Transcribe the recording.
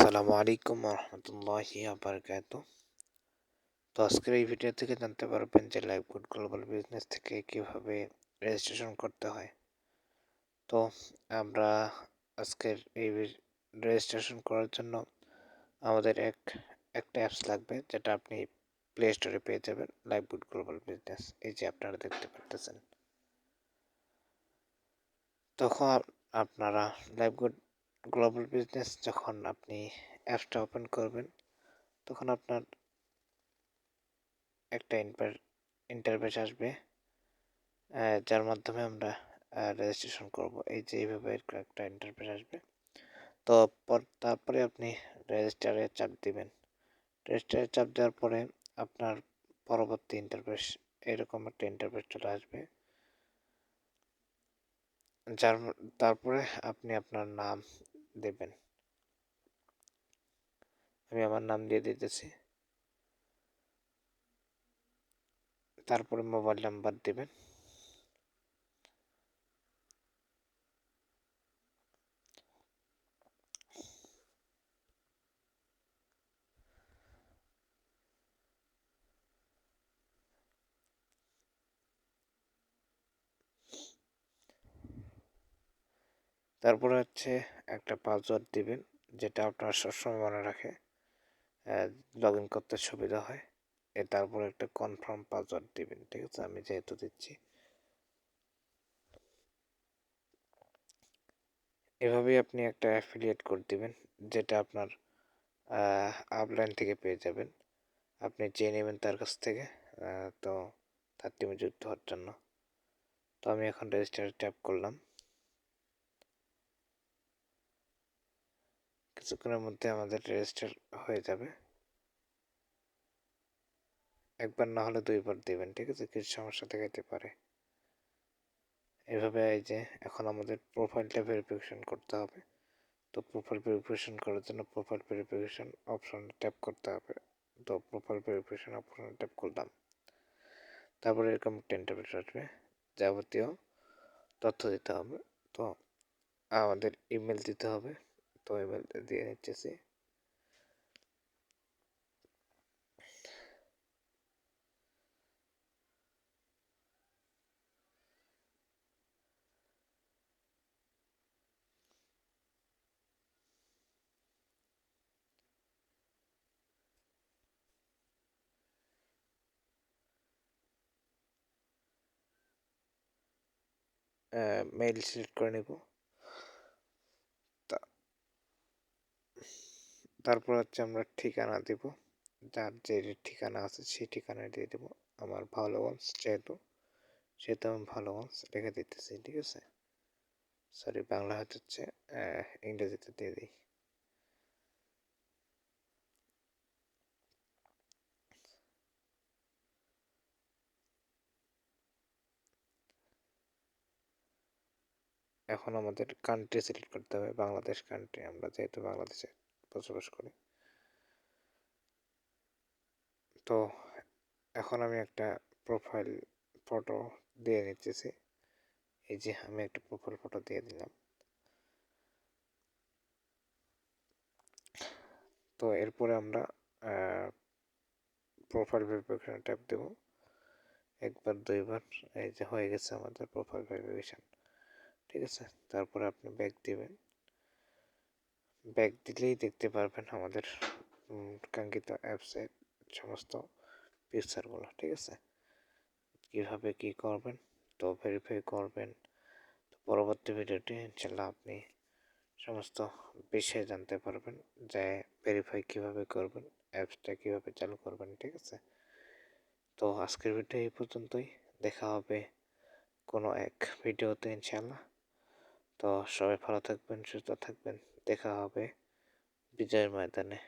আসসালামু আলাইকুম রহমতুল্লাহি বারাকাতুহু। তো আজকের এই ভিডিও থেকে জানতে পারবেন যে লাইভগুড গ্লোবাল বিজনেস থেকে কিভাবে রেজিস্ট্রেশন করতে হয়। তো আমরা আজকের এই রেজিস্ট্রেশন করার জন্য আমাদের একটা অ্যাপস লাগবে, যেটা আপনি প্লে স্টোরে পেয়ে যাবেন। লাইভগুড গ্লোবাল বিজনেস, এই যে আপনারা দেখতে পারতেছেন। তখন আপনারা লাইভগুড গ্লোবাল বিজনেস যখন আপনি অ্যাপসটা ওপেন করবেন, তখন আপনার একটা ইন্টারফেস আসবে, যার মাধ্যমে আমরা রেজিস্ট্রেশন করব। এই যে এইভাবে একটা ইন্টারফেস আসবে। তো তারপরে আপনি রেজিস্টারে চাপ দিবেন। রেজিস্টারে চাপ দেওয়ার পরে আপনার পরবর্তী ইন্টারফেস এরকম একটা ইন্টারফেস চলে আসবে, তারপরে আপনি আপনার নাম দেবেন। আমি আমার নাম দিয়ে দিতেছি। তারপরে মোবাইল নাম্বার দিবেন। তারপরে হচ্ছে একটা পাসওয়ার্ড দিবেন, যেটা আপনার সবসময় মনে রাখে লগ ইন করতে সুবিধা হয়। তারপরে একটা কনফার্ম পাসওয়ার্ড দিবেন, ঠিক আছে? আমি যেহেতু দিচ্ছি, এভাবেই আপনি একটা অ্যাফিলিয়েট কোড দিবেন, যেটা আপনার আপলাইন থেকে পেয়ে যাবেন। আপনি চেয়ে নেবেন তার কাছ থেকে, তো তার টিমে যুক্ত হওয়ার জন্য। তো আমি এখন রেজিস্টারে ট্যাপ করলাম। কিছুক্ষণের মধ্যে আমাদের রেজিস্টার হয়ে যাবে। একবার না হলে 2বার দিবেন, ঠিক আছে? কিছু সমস্যা দেখাইতে পারে। এভাবে এই যে এখন আমাদের প্রোফাইলটা ভেরিফিকেশন করতে হবে। তো প্রোফাইল ভেরিফিকেশন করার জন্য প্রোফাইল ভেরিফিকেশন অপশনে ট্যাপ করতে হবে। তো প্রোফাইল ভেরিফিকেশন অপশনে ট্যাপ করলাম। তারপরে এরকম একটা ইন্টারফেস আসবে, যাবতীয় তথ্য দিতে হবে। তো আমাদের ইমেল দিতে হবে। তো ইমেল দিয়ে নিচ্ছি। মেইল সিলেক্ট করে নেব। তারপর হচ্ছে আমরা ঠিকানা দেব, যার যে ঠিকানা আছে সেই ঠিকানায় দিয়ে দেবো। আমার ভালোগঞ্জ সেহেতু আমি ভালোগঞ্জ রেখে দিতেছি, ঠিক আছে? সরি, বাংলা হচ্ছে ইংরেজিতে দিয়ে দিই। এখন আমাদের কান্ট্রি সিলেক্ট করতে হবে, বাংলাদেশ কান্ট্রি, আমরা যেহেতু বাংলাদেশে বসবাস করি। তো এখন আমি একটা প্রোফাইল ফটো দিয়ে নিতেছি। এই যে আমি একটা প্রোফাইল ফটো দিয়ে দিলাম। তো এরপরে আমরা প্রোফাইল ভেরিফিকেশন ট্যাপ দেব, একবার 2বার। এই যে হয়ে গেছে আমাদের প্রোফাইল ভেরিফিকেশন, ঠিক আছে? তারপরে আপনি ব্যাক দিবেন। ব্যাক দিলেই দেখতে পারবেন আমাদের কাঙ্ক্ষিত অ্যাপসের সমস্ত ফিচারগুলো, ঠিক আছে? কীভাবে কী করবেন, তো ভেরিফাই করবেন। তো পরবর্তী ভিডিওটি ইনশাল্লাহ আপনি সমস্ত বিষয়ে জানতে পারবেন, যে ভেরিফাই কীভাবে করবেন, অ্যাপসটা কীভাবে চালু করবেন, ঠিক আছে? তো আজকের ভিডিও এই পর্যন্তই। দেখা হবে কোনো এক ভিডিওতে ইনশাল্লাহ। তো সবাই ভালো থাকবেন, সুস্থ থাকবেন। দেখা হবে বিজয়ের ময়দানে।